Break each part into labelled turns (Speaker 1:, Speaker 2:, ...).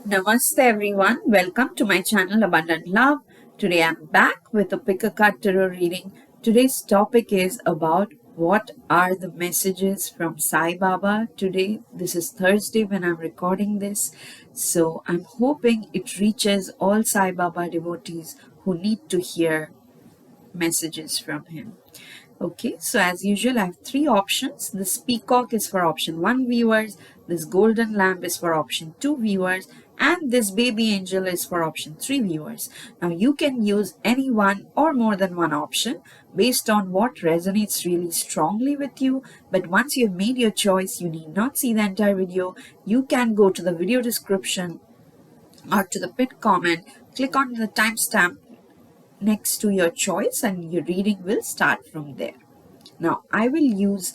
Speaker 1: Namaste everyone, welcome to my channel Abundant Love. Today I'm back with a pick a card tarot reading. Today's topic is about what are the messages from Saibaba today. This is Thursday when I'm recording this. So I'm hoping it reaches all Saibaba devotees who need to hear messages from him. Okay, so as usual, I have three options. This peacock is for option 1 viewers, this golden lamp is for option 2 viewers, and this baby angel is for option 3 viewers. Now you can use any one or more than one option based on what resonates really strongly with you. But once you've made your choice, you need not see the entire video. You can go to the video description or to the pinned comment, click on the timestamp next to your choice and your reading will start from there. Now I will use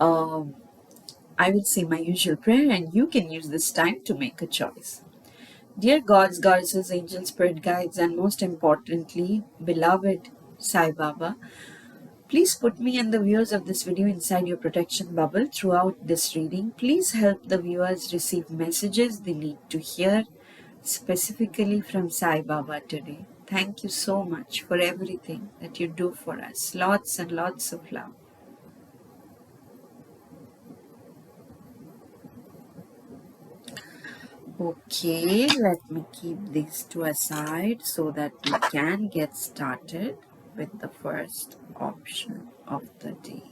Speaker 1: I will say my usual prayer and you can use this time to make a choice. Dear gods, goddesses, angels, spirit guides, and most importantly, beloved Sai Baba, please put me and the viewers of this video inside your protection bubble throughout this reading. Please help the viewers receive messages they need to hear specifically from Sai Baba today. Thank you so much for everything that you do for us. Lots and lots of love. Okay, let me keep these two aside so that we can get started with the first option of the day.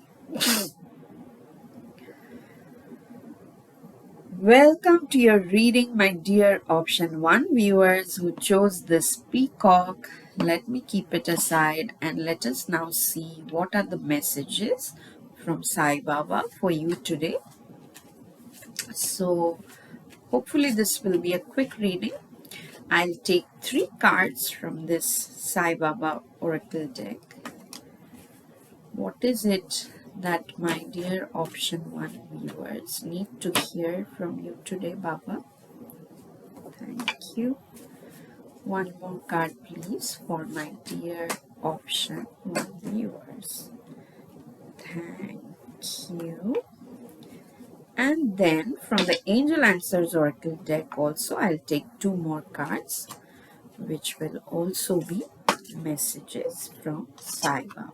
Speaker 1: Welcome to your reading, my dear option 1 viewers who chose this peacock. Let me keep it aside and let us now see what are the messages from Sai Baba for you today. So hopefully this will be a quick reading. I'll take 3 cards from this Sai Baba Oracle deck. What is it that my dear option 1 viewers need to hear from you today, Baba? Thank you. One more card, please, for my dear option 1 viewers. Thank you. And then from the Angel Answers Oracle deck also, I'll take 2 more cards, which will also be messages from Sai Baba.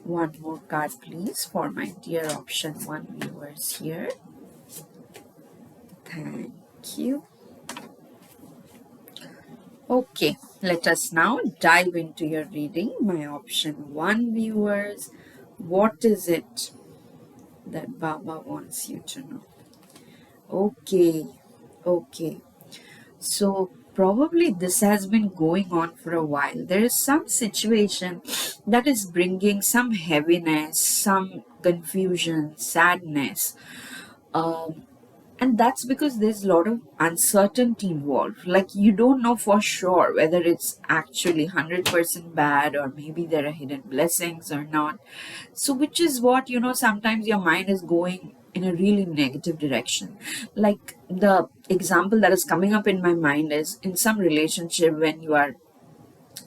Speaker 1: One more card, please, for my dear option 1 viewers here. Thank you. Okay, let us now dive into your reading. My option 1 viewers, what is it that Baba wants you to know? Okay. So probably this has been going on for a while. There is some situation that is bringing some heaviness, some confusion, sadness. And that's because there's a lot of uncertainty involved. Like you don't know for sure whether it's actually 100% bad or maybe there are hidden blessings or not. So which is what, sometimes your mind is going in a really negative direction. Like the example that is coming up in my mind is in some relationship when you are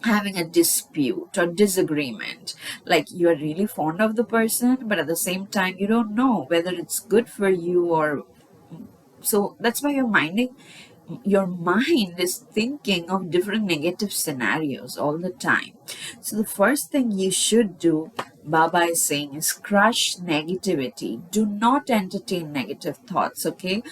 Speaker 1: having a dispute or disagreement, like you are really fond of the person but at the same time you don't know whether it's good for you or so that's why your mind is thinking of different negative scenarios all the time. So the first thing you should do, Baba is saying, is crush negativity. Do not entertain negative thoughts, okay?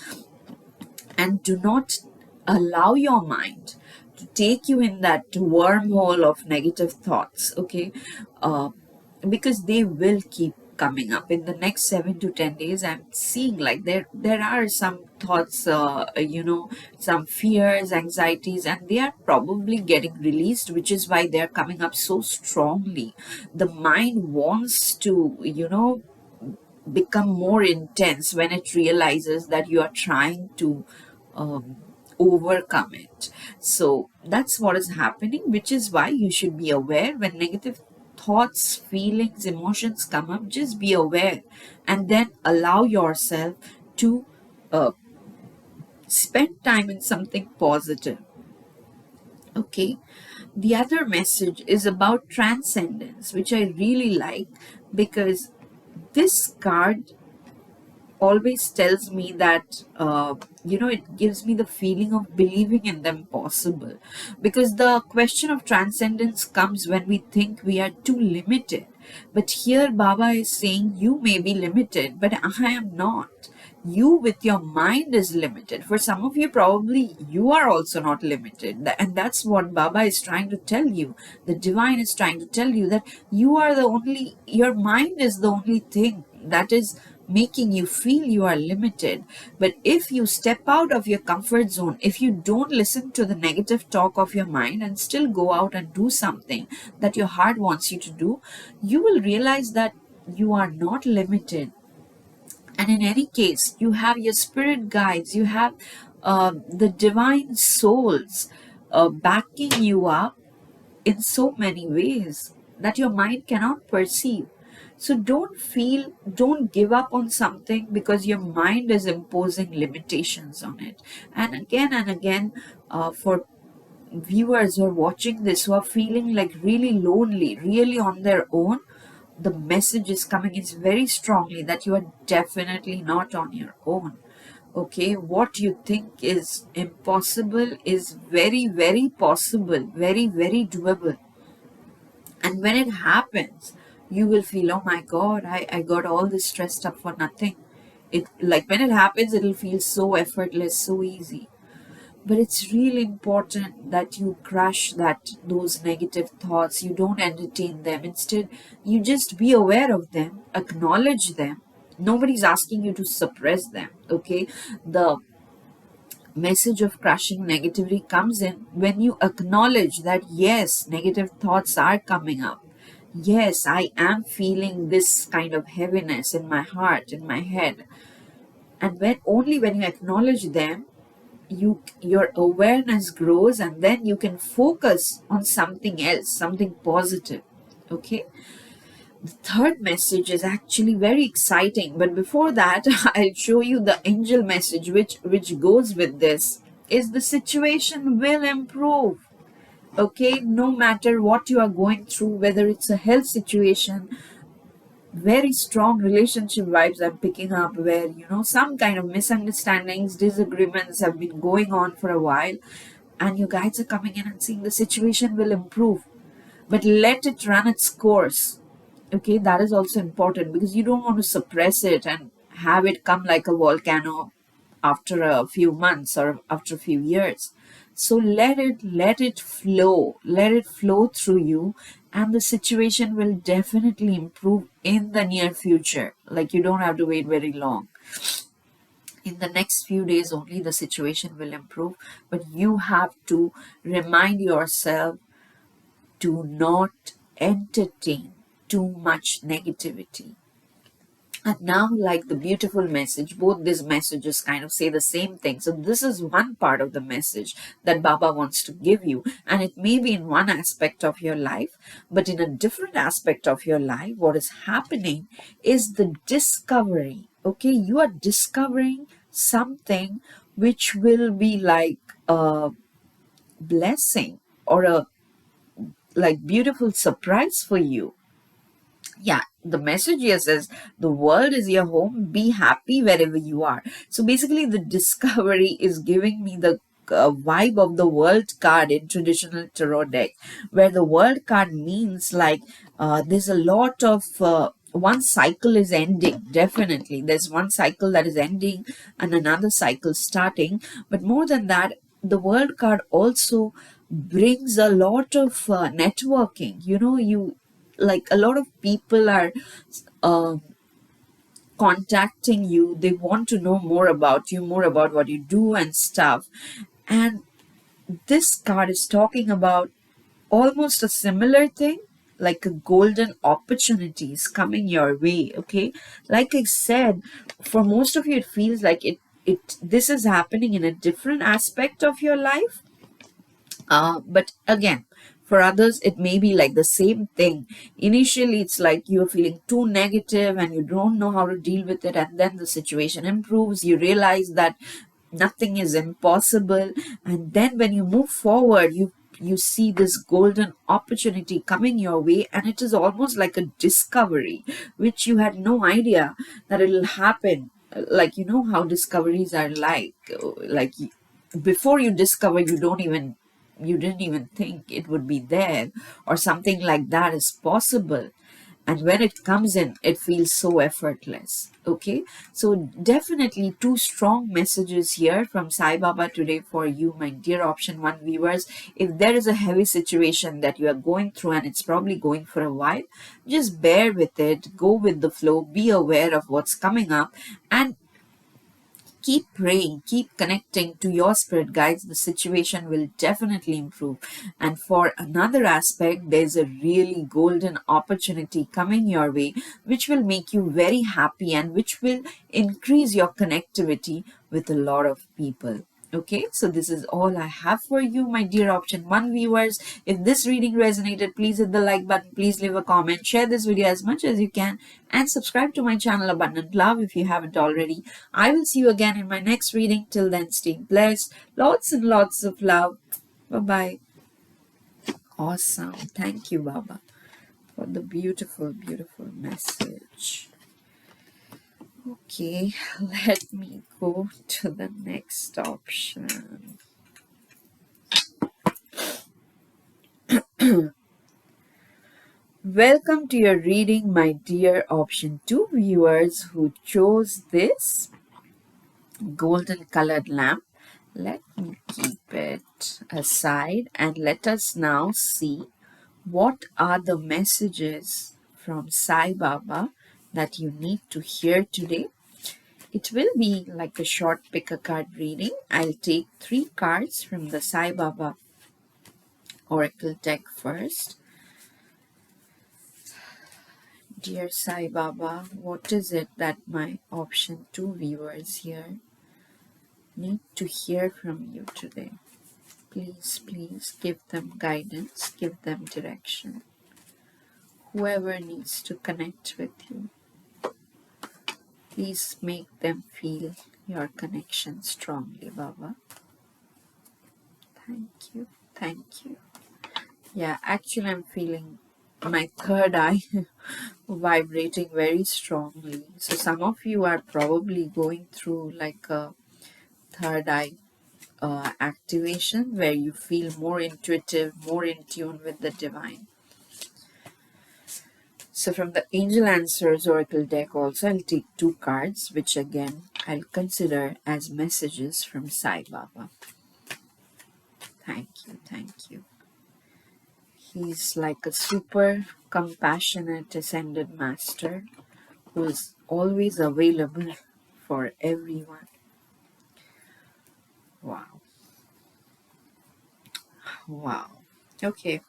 Speaker 1: And do not allow your mind to take you in that wormhole of negative thoughts, okay? Because they will keep coming up in the next 7 to 10 days. I'm seeing like there are some thoughts, some fears, anxieties, and they are probably getting released, which is why they're coming up so strongly. The mind wants to become more intense when it realizes that you are trying to overcome it. So that's what is happening, which is why you should be aware when negative thoughts, feelings, emotions come up. Just be aware and then allow yourself to spend time in something positive. Okay, the other message is about transcendence, which I really like because this card always tells me that, it gives me the feeling of believing in them possible, because the question of transcendence comes when we think we are too limited. But here Baba is saying you may be limited, but I am not. You with your mind is limited. For some of you, probably you are also not limited. And that's what Baba is trying to tell you. The divine is trying to tell you that your mind is the only thing that is making you feel you are limited. But if you step out of your comfort zone, if you don't listen to the negative talk of your mind and still go out and do something that your heart wants you to do, you will realize that you are not limited. And in any case, you have your spirit guides, you have the divine souls backing you up in so many ways that your mind cannot perceive. So don't give up on something because your mind is imposing limitations on it. And again, for viewers who are watching this, who are feeling like really lonely, really on their own, the message is coming is very strongly that you are definitely not on your own. Okay, what you think is impossible is very, very possible, very, very doable. And when it happens, you will feel, oh my God, I got all this stressed up for nothing. It, like, when it happens, it'll feel so effortless, so easy. But it's really important that you crush those negative thoughts. You don't entertain them. Instead, you just be aware of them, acknowledge them. Nobody's asking you to suppress them. Okay, the message of crushing negativity comes in when you acknowledge that yes, negative thoughts are coming up. Yes, I am feeling this kind of heaviness in my heart, in my head. And when you acknowledge them, your awareness grows, and then you can focus on something else, something positive. Okay, the third message is actually very exciting, but before that I'll show you the angel message which goes with this. Is the situation will improve. Okay, no matter what you are going through, whether it's a health situation, very strong relationship vibes I'm picking up, where some kind of misunderstandings, disagreements have been going on for a while, and your guides are coming in and saying the situation will improve, but let it run its course. Okay, that is also important, because you don't want to suppress it and have it come like a volcano after a few months or after a few years. So let it flow through you, and the situation will definitely improve in the near future. Like, you don't have to wait very long. In the next few days only the situation will improve, but you have to remind yourself to not entertain too much negativity. And now, like the beautiful message, both these messages kind of say the same thing. So this is one part of the message that Baba wants to give you. And it may be in one aspect of your life, but in a different aspect of your life, what is happening is the discovery. Okay, you are discovering something which will be like a blessing or a like beautiful surprise for you. Yeah, the message here says the world is your home, be happy wherever you are. So basically the discovery is giving me the vibe of the world card in traditional tarot deck, where the world card means like there's a lot of one cycle is ending. Definitely there's one cycle that is ending and another cycle starting. But more than that, the world card also brings a lot of networking. You like a lot of people are uh, contacting you. They want to know more about you, more about what you do and stuff. And this card is talking about almost a similar thing, like a golden opportunities coming your way. Okay, like I said, for most of you it feels like it this is happening in a different aspect of your life. But again, for others, it may be like the same thing. Initially, it's like you're feeling too negative and you don't know how to deal with it, and then the situation improves. You realize that nothing is impossible, and then when you move forward, you see this golden opportunity coming your way, and it is almost like a discovery which you had no idea that it will happen like, how discoveries are like before you discover, you didn't even think it would be there, or something like that is possible. And when it comes in, it feels so effortless. Okay, so definitely two strong messages here from Sai Baba today for you, my dear option one viewers. If there is a heavy situation that you are going through, and it's probably going for a while, just bear with it, go with the flow, be aware of what's coming up, and keep praying, keep connecting to your spirit guides. The situation will definitely improve. And for another aspect, there's a really golden opportunity coming your way, which will make you very happy and which will increase your connectivity with a lot of people. Okay, so this is all I have for you, my dear option one viewers. If this reading resonated, please hit the like button, please leave a comment, share this video as much as you can, and subscribe to my channel Abundant Love if you haven't already. I will see you again in my next reading. Till then, stay blessed. Lots and lots of love. Bye bye. Awesome. Thank you, Baba, for the beautiful, beautiful message. Okay, let me go to the next option. Welcome to your reading, my dear option 2 viewers who chose this golden colored lamp. Let me keep it aside and let us now see what are the messages from Sai Baba that you need to hear today. It will be like a short pick a card reading. I'll take 3 cards from the Sai Baba Oracle deck first. Dear Sai Baba, what is it that my option 2 viewers here need to hear from you today? Please, please give them guidance, give them direction. Whoever needs to connect with you, please make them feel your connection strongly, Baba. Thank you, thank you. Yeah, actually I'm feeling my third eye vibrating very strongly. So some of you are probably going through like a third eye activation where you feel more intuitive, more in tune with the divine. So from the Angel Answers Oracle deck also, I'll take 2 cards, which again I'll consider as messages from Sai Baba. Thank you, thank you. He's like a super compassionate ascended master who is always available for everyone. Wow. Wow. Okay.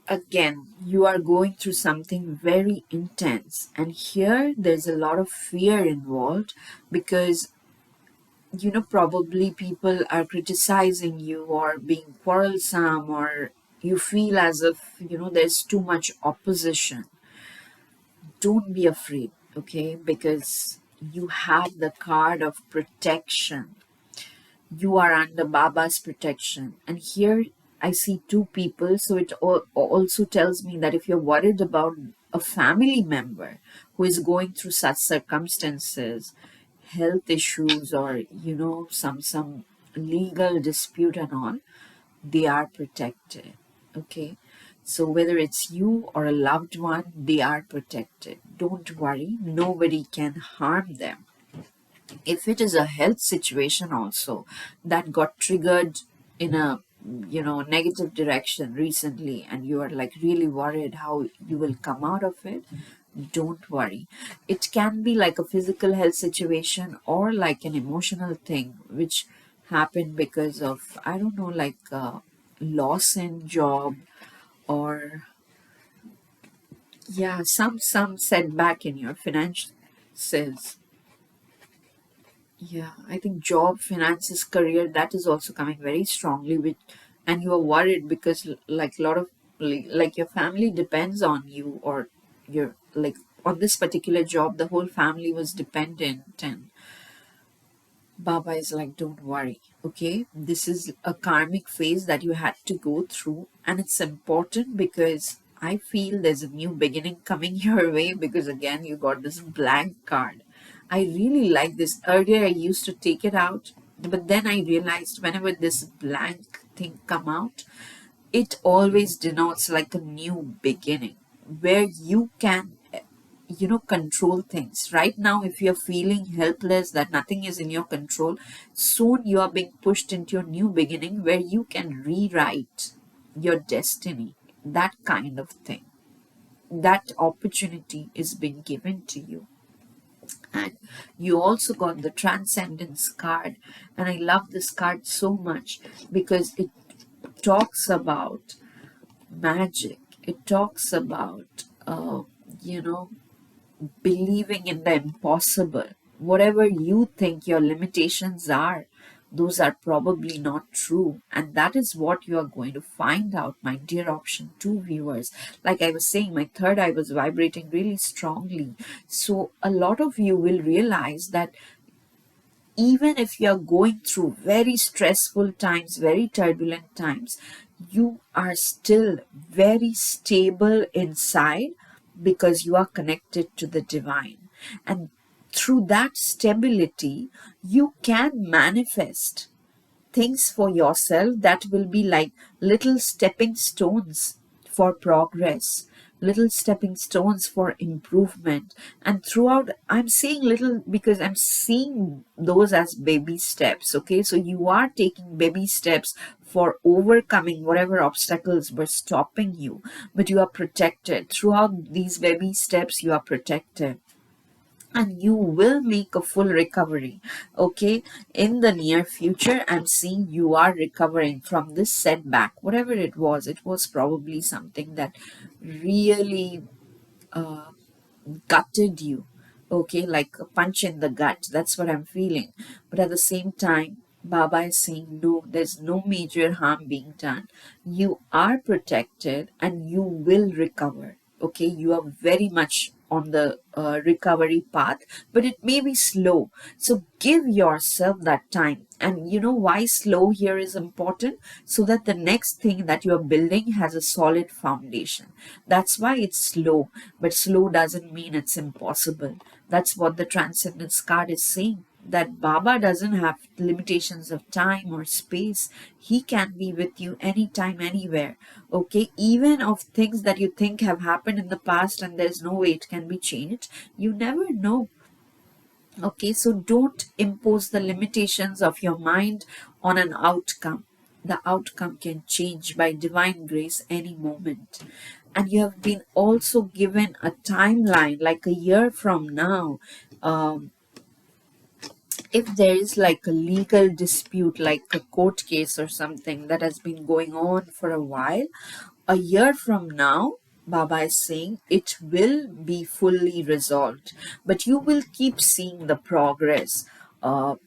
Speaker 1: Again, you are going through something very intense, and here there's a lot of fear involved because probably people are criticizing you or being quarrelsome, or you feel as if there's too much opposition. Don't be afraid, okay, because you have the card of protection. You are under Baba's protection. And here I see 2 people. So it also tells me that if you're worried about a family member who is going through such circumstances, health issues, or, some legal dispute and all, they are protected. Okay. So whether it's you or a loved one, they are protected. Don't worry. Nobody can harm them. If it is a health situation also that got triggered in a negative direction recently, and you are like really worried how you will come out of it, don't worry. It can be like a physical health situation or like an emotional thing which happened because of, I don't know, like loss in job, or yeah, some setback in your finances. Yeah, I think job, finances, career, that is also coming very strongly with, and you are worried because like a lot of like your family depends on you, or you're like on this particular job, the whole family was dependent, and Baba is like, don't worry, okay? This is a karmic phase that you had to go through, and it's important because I feel there's a new beginning coming your way, because again, you got this blank card. I really like this. Earlier I used to take it out, but then I realized whenever this blank thing come out, it always denotes like a new beginning where you can control things. Right now, if you're feeling helpless, that nothing is in your control, soon you are being pushed into your new beginning where you can rewrite your destiny. That kind of thing, that opportunity is being given to you. And you also got the transcendence card, and I love this card so much because it talks about magic. It talks about you know believing in the impossible. Whatever you think your limitations are, those are probably not true. And that is what you are going to find out, my dear option 2 viewers. Like I was saying, my third eye was vibrating really strongly. So a lot of you will realize that even if you're going through very stressful times, very turbulent times, you are still very stable inside because you are connected to the divine. And through that stability, you can manifest things for yourself that will be like little stepping stones for progress, little stepping stones for improvement. And throughout, I'm saying little because I'm seeing those as baby steps. Okay, so you are taking baby steps for overcoming whatever obstacles were stopping you, but you are protected throughout these baby steps. You are protected and you will make a full recovery. Okay, in the near future, I'm seeing you are recovering from this setback, whatever it was probably something that really uh, gutted you. Okay, like a punch in the gut, that's what I'm feeling. But at the same time, Baba is saying no, there's no major harm being done. You are protected and you will recover. Okay, you are very much on the recovery path, but it may be slow. So give yourself that time. And you know why slow here is important? So that the next thing that you are building has a solid foundation. That's why it's slow. But slow doesn't mean it's impossible. That's what the Transcendence card is saying, that Baba doesn't have limitations of time or space. He can be with you anytime, anywhere. Okay, even of things that you think have happened in the past and there's no way it can be changed, you never know. Okay, so don't impose the limitations of your mind on an outcome. The outcome can change by divine grace any moment. And you have been also given a timeline, like a year from now. Um, if there is like a legal dispute, like a court case or something that has been going on for a while, a year from now, Baba is saying it will be fully resolved, but you will keep seeing the progress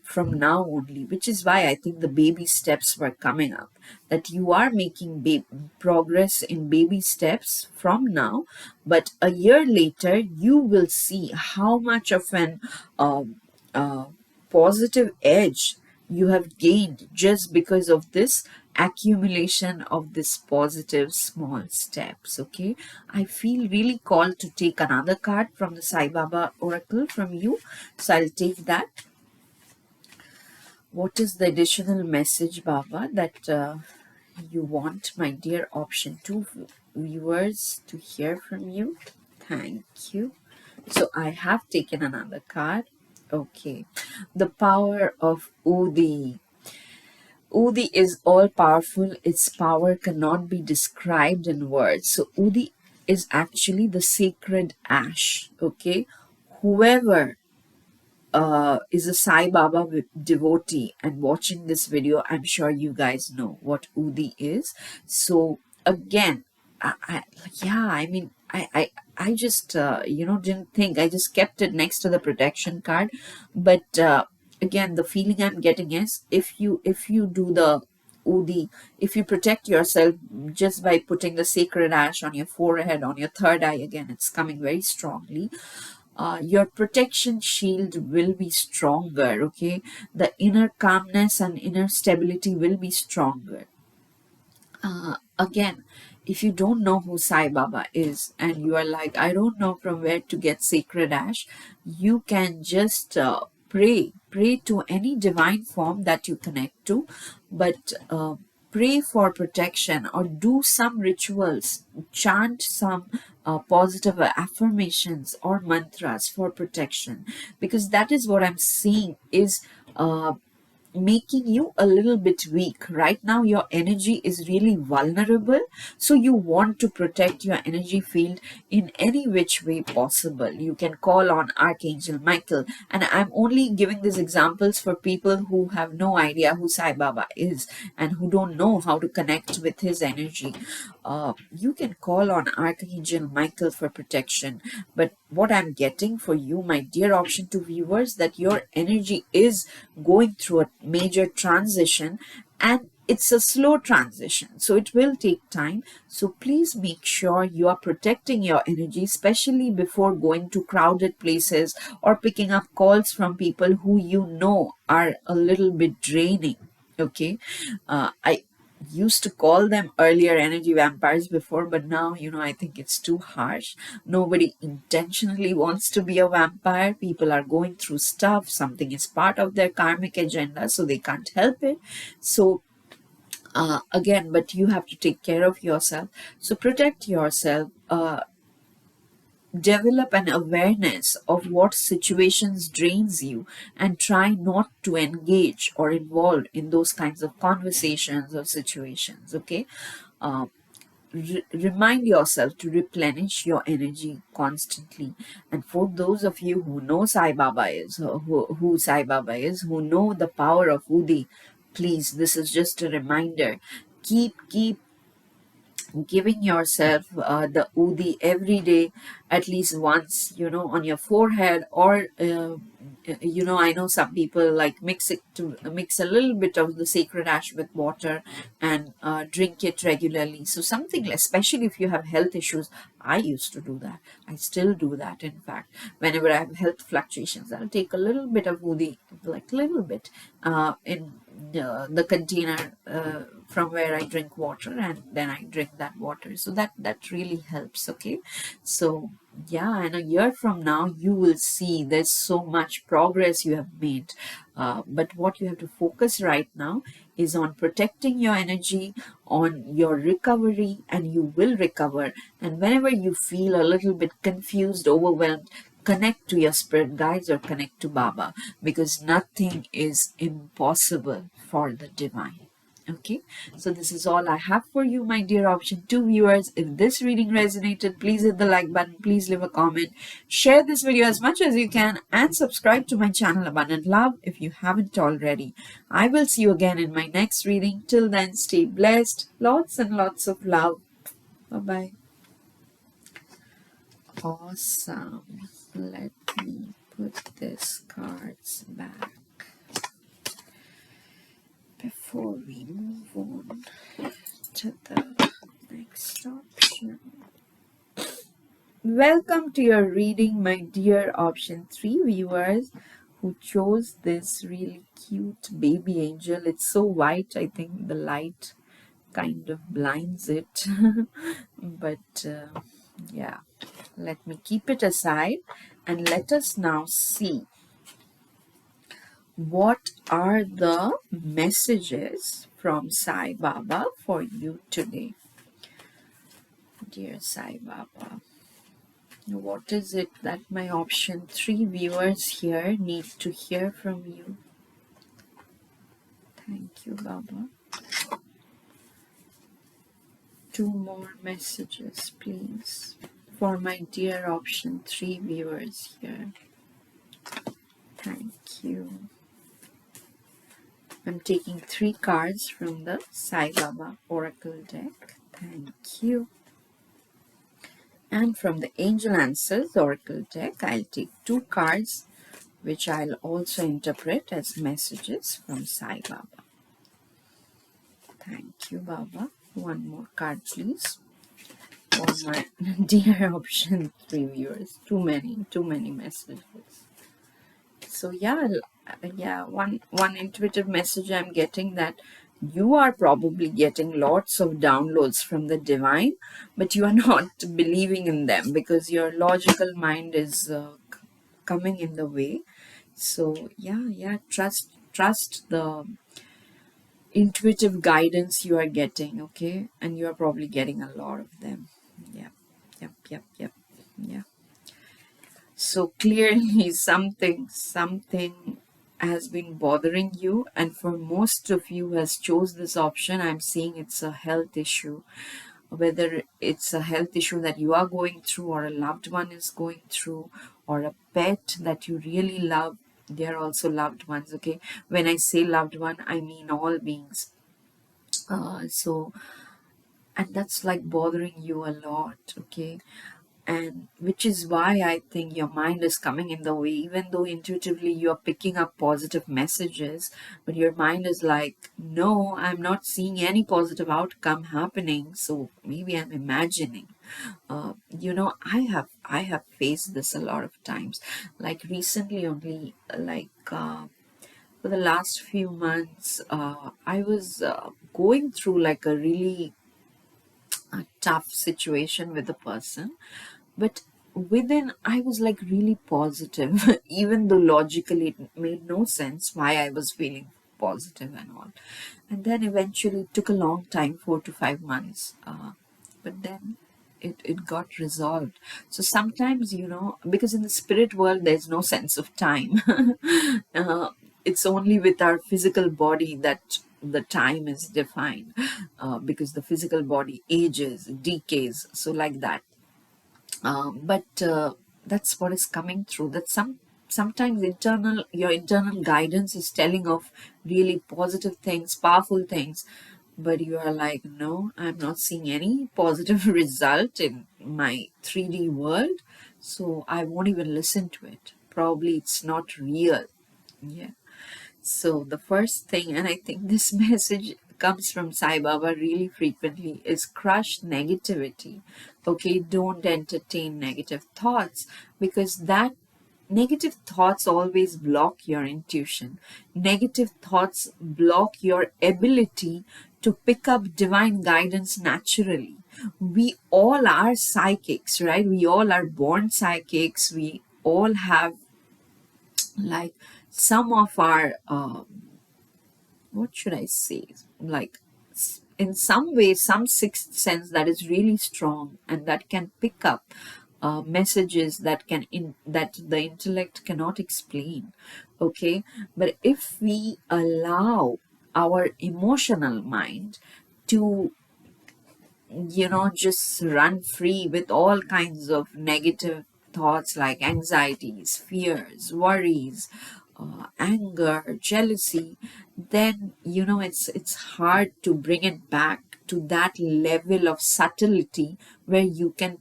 Speaker 1: from now only, which is why I think the baby steps were coming up. That you are making progress in baby steps from now, but a year later, you will see how much of an uh, positive edge you have gained just because of this accumulation of this positive small steps. Okay, I feel really called to take another card from the Saibaba oracle from you, so I'll take that. What is the additional message, Baba, that you want my dear option 2 viewers to hear from you? Thank you. So I have taken another card. Okay, the power of Udi. Udi is all powerful. Its power cannot be described in words. So Udi is actually the sacred ash. Okay, whoever is a Sai Baba devotee and watching this video, I'm sure you guys know what Udi is. So again, yeah, I mean, I just didn't think. I just kept it next to the protection card, but again, the feeling I'm getting is if you do the Udi, if you protect yourself just by putting the sacred ash on your forehead, on your third eye, again, it's coming very strongly, your protection shield will be stronger. Okay, the inner calmness and inner stability will be stronger. Again, if you don't know who Sai Baba is and you are like, I don't know from where to get sacred ash, you can just pray to any divine form that you connect to, but pray for protection or do some rituals, chant some positive affirmations or mantras for protection, because that is what I'm seeing is making you a little bit weak. Right now, your energy is really vulnerable. So you want to protect your energy field in any which way possible. You can call on Archangel Michael. And I'm only giving these examples for people who have no idea who Sai Baba is and who don't know how to connect with his energy. You can call on Archangel Michael for protection. But what I'm getting for you, my dear option 2 viewers, that your energy is going through a major transition, and it's a slow transition, so it will take time. So please make sure you are protecting your energy, especially before going to crowded places or picking up calls from people who you know are a little bit draining. Okay, I used to call them earlier energy vampires before, but now, I think it's too harsh. Nobody intentionally wants to be a vampire. People are going through stuff, something is part of their karmic agenda, so they can't help it. So again, but you have to take care of yourself, so protect yourself. Develop an awareness of what situations drains you and try not to engage or involve in those kinds of conversations or situations. Okay, uh, remind yourself to replenish your energy constantly. And for those of you who know Sai Baba is, or who Sai Baba is, who know the power of Udi, please, this is just a reminder. Keep giving yourself the udi every day, at least once, on your forehead, or I know some people like mix a little bit of the sacred ash with water and drink it regularly. So something, especially if you have health issues, I used to do that. I still do that. In fact, whenever I have health fluctuations, I'll take a little bit of udi, like little bit, in the container from where I drink water, and then I drink that water. So that really helps. Okay, so yeah, and a year from now you will see there's so much progress you have made. But what you have to focus right now is on protecting your energy, on your recovery, and you will recover. And whenever you feel a little bit confused, overwhelmed, connect to your spirit guides or connect to Baba, because nothing is impossible for the divine. Okay, so this is all I have for you, my dear option 2 viewers. If this reading resonated, please hit the like button, please leave a comment, share this video as much as you can, and subscribe to my channel Abundant Love if you haven't already. I will see you again in my next reading. Till then, stay blessed. Lots and lots of love. Bye-bye. Awesome. Let me put these cards back before we move on to the next option. Welcome to your reading, my dear option 3 viewers who chose this really cute baby angel. It's so white, I think the light kind of blinds it. But yeah, let me keep it aside and let us now see what are the messages from Sai Baba for you today. Dear Sai Baba, what is it that my option 3 viewers here need to hear from you? Thank you, Baba. 2 more messages, please, for my dear option 3 viewers here. Thank you. I'm taking 3 cards from the Sai Baba Oracle deck. Thank you. And from the Angel Answers Oracle deck, I'll take 2 cards, which I'll also interpret as messages from Sai Baba. Thank you, Baba. 1 more card, please, for my dear option 3 viewers. Too many messages. So yeah, one intuitive message I'm getting, that You are probably getting lots of downloads from the divine, but you are not believing in them because your logical mind is coming in the way. So yeah, yeah, trust the intuitive guidance you are getting, okay? And you are probably getting a lot of them. Yeah, yep. Yeah. So clearly something has been bothering you, and for most of you who has chose this option, I'm seeing it's a health issue. Whether it's a health issue that you are going through, or a loved one is going through, or a pet that you really love, they are also loved ones, okay? When I say loved one, I mean all beings. So and that's like bothering you a lot, okay? And which is why I think your mind is coming in the way, even though intuitively you're picking up positive messages, but your mind is like, no, I'm not seeing any positive outcome happening, so maybe I'm imagining. I have faced this a lot of times, like recently only, for the last few months, I was going through like a really tough situation with a person, but within I was like really positive even though logically it made no sense why I was feeling positive and all. And then eventually it took a long time, 4 to 5 months, but then it got resolved. So sometimes, because in the spirit world there's no sense of time. uh, it's only with our physical body that the time is defined, because the physical body ages, decays, so like that. But that's what is coming through, that sometimes your internal guidance is telling of really positive things, powerful things, but you are like, no, I'm not seeing any positive result in my 3D world, so I won't even listen to it. Probably it's not real. Yeah. So the first thing, and I think this message comes from Saibaba really frequently, is crush negativity. Okay, don't entertain negative thoughts, because that negative thoughts always block your intuition. Negative thoughts block your ability to pick up divine guidance naturally. We all are psychics, right? We all are born psychics. We all have like some of our what should I say? Like, in some way, some sixth sense that is really strong and that can pick up messages that the intellect cannot explain. Okay, but if we allow our emotional mind to just run free with all kinds of negative thoughts like anxieties, fears, worries, anger, jealousy, then it's hard to bring it back to that level of subtlety where you can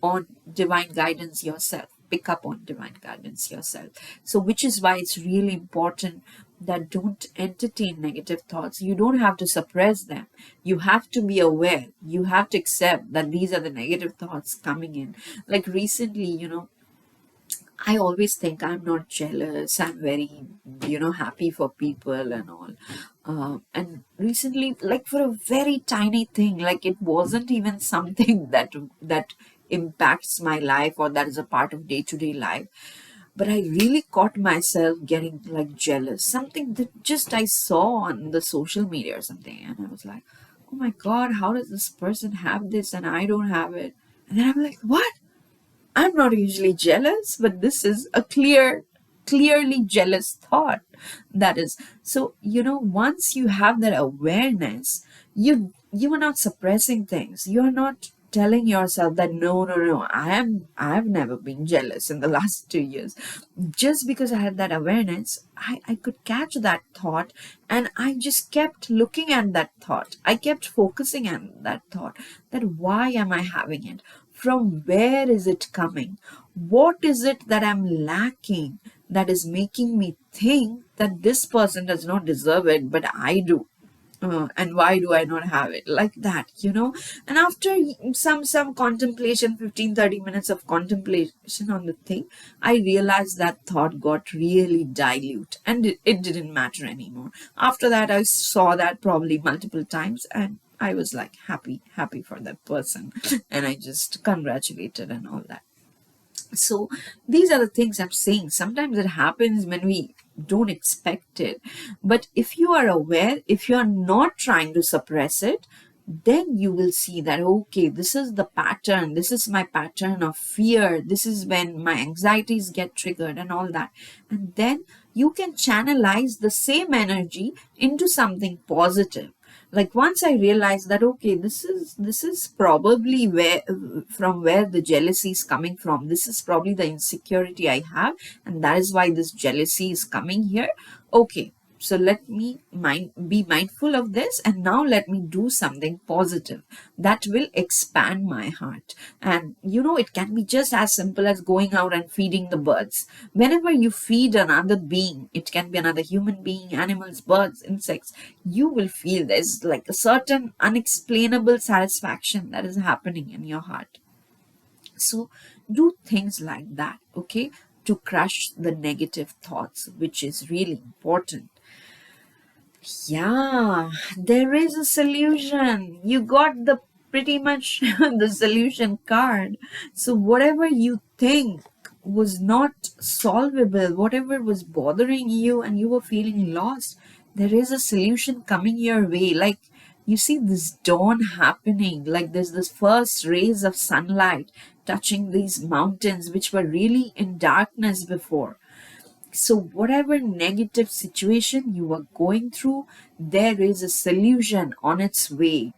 Speaker 1: on divine guidance yourself, pick up on divine guidance yourself. So, which is why it's really important that don't entertain negative thoughts. You don't have to suppress them. You have to be aware. You have to accept that these are the negative thoughts coming in. Like recently, I always think I'm not jealous. I'm very, happy for people and all. And recently, like for a very tiny thing, like it wasn't even something that impacts my life or that is a part of day to day life. But I really caught myself getting like jealous. Something that just I saw on the social media or something, and I was like, "Oh my God, how does this person have this and I don't have it?" And then I'm like, "What? I'm not usually jealous, but this is a clearly jealous thought." That is, so once you have that awareness, you are not suppressing things. You are not telling yourself that no, I've never been jealous in the last 2 years. Just because I had that awareness, I could catch that thought, and I just kept looking at that thought. I kept focusing on that thought, that why am I having it? From where is it coming? What is it that I'm lacking that is making me think that this person does not deserve it, but I do? and why do I not have it, like that, and after some contemplation, 15-30 minutes of contemplation on the thing, I realized that thought got really dilute, and it didn't matter anymore. After that, I saw that probably multiple times, and I was like happy for that person and I just congratulated and all that. So these are the things I'm saying. Sometimes it happens when we don't expect it. But if you are aware, if you are not trying to suppress it, then you will see that, okay, this is the pattern. This is my pattern of fear. This is when my anxieties get triggered and all that. And then you can channelize the same energy into something positive. Like once I realized that, okay, this is probably where the jealousy is coming from. This is probably the insecurity I have, and that is why this jealousy is coming here. Okay, so let me be mindful of this, and now let me do something positive that will expand my heart. And it can be just as simple as going out and feeding the birds. Whenever you feed another being, it can be another human being, animals, birds, insects, you will feel there's like a certain unexplainable satisfaction that is happening in your heart. So do things like that, okay, to crush the negative thoughts, which is really important. Yeah, there is a solution. You got the pretty much the solution card. So whatever you think was not solvable, whatever was bothering you and you were feeling lost, there is a solution coming your way. Like you see this dawn happening, like there's this first rays of sunlight touching these mountains which were really in darkness before. So, whatever negative situation you are going through, there is a solution on its way.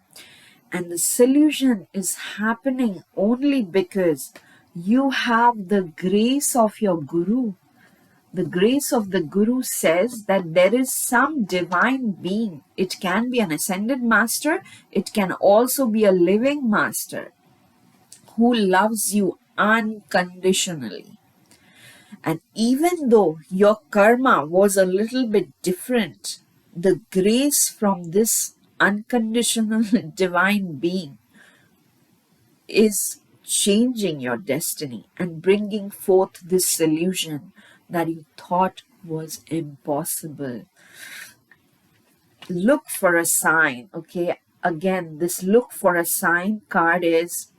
Speaker 1: And the solution is happening only because you have the grace of your Guru. The grace of the Guru says that there is some divine being. It can be an ascended master, it can also be a living master who loves you unconditionally. And even though your karma was a little bit different, the grace from this unconditional divine being is changing your destiny and bringing forth this solution that you thought was impossible. Look for a sign, okay? Again, this look for a sign card is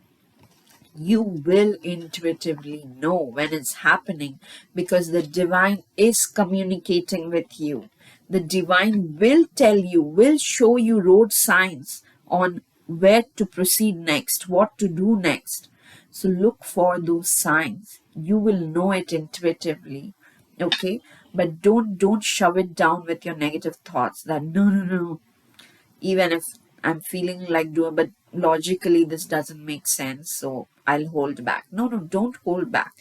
Speaker 1: you will intuitively know when it's happening because the divine is communicating with you. The divine will tell you, will show you road signs on where to proceed next, what to do next. So look for those signs. You will know it intuitively. Okay? But don't shove it down with your negative thoughts that no, even if I'm feeling like doing, but logically this doesn't make sense, so I'll hold back. No, don't hold back.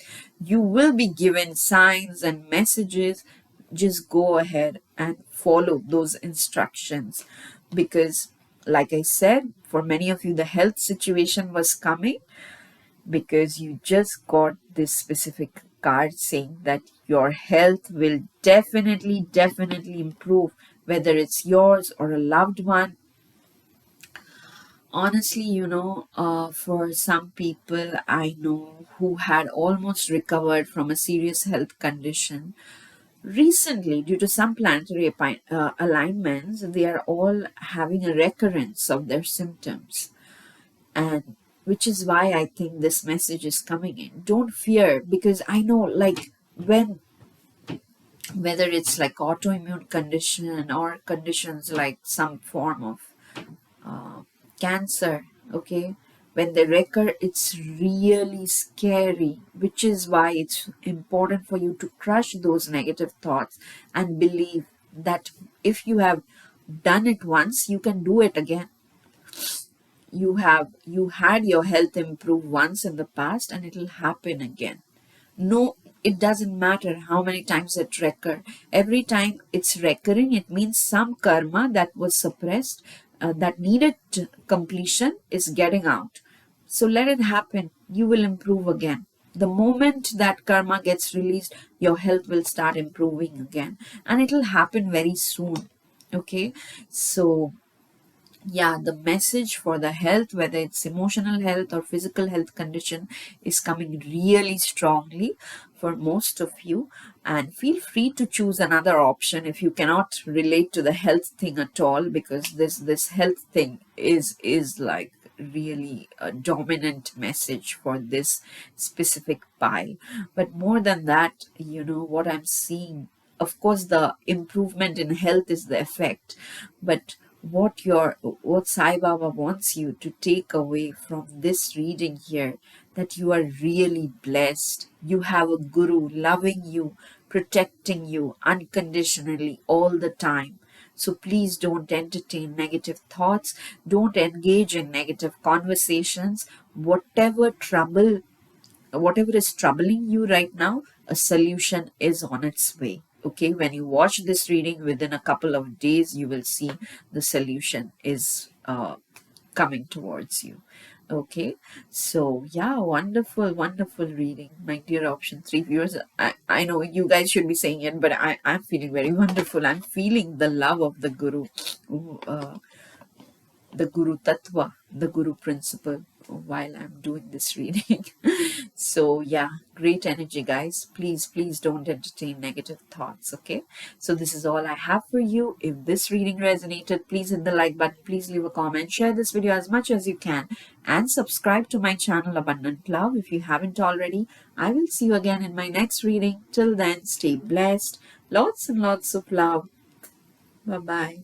Speaker 1: You will be given signs and messages. Just go ahead and follow those instructions because, like I said, for many of you, the health situation was coming because you just got this specific card saying that your health will definitely improve, whether it's yours or a loved one. Honestly, for some people I know who had almost recovered from a serious health condition, recently, due to some planetary alignments, they are all having a recurrence of their symptoms. And which is why I think this message is coming in. Don't fear, because I know, like, whether it's like autoimmune condition or conditions like some form of cancer, okay, when they recur, it's really scary, which is why it's important for you to crush those negative thoughts and believe that if you have done it once, you can do it again. You had your health improve once in the past and it'll happen again. No, it doesn't matter how many times it recur. Every time it's recurring, it means some karma that was suppressed, that needed completion, is getting out. So let it happen. You will improve again. The moment that karma gets released, your health will start improving again. And it will happen very soon. Okay? So yeah, the message for the health, whether it's emotional health or physical health condition, is coming really strongly for most of you. And feel free to choose another option if you cannot relate to the health thing at all, because this health thing is like really a dominant message for this specific pile. But more than that, what I'm seeing, of course the improvement in health is the effect, but what Sai Baba wants you to take away from this reading here, that you are really blessed. You have a guru loving you, protecting you unconditionally all the time. So please don't entertain negative thoughts, don't engage in negative conversations. Whatever is troubling you right now, a solution is on its way. Okay, when you watch this reading, within a couple of days, you will see the solution is coming towards you. Okay, so yeah, wonderful, wonderful reading, my dear option 3 viewers. I know you guys should be saying it, but I'm feeling very wonderful. I'm feeling the love of the Guru. Ooh, the Guru Tattva, the Guru principle, while I'm doing this reading. So, yeah, great energy, guys. Please, please don't entertain negative thoughts, okay? So, this is all I have for you. If this reading resonated, please hit the like button, please leave a comment, share this video as much as you can, and subscribe to my channel Abundant Love if you haven't already. I will see you again in my next reading. Till then, stay blessed. Lots and lots of love. Bye bye.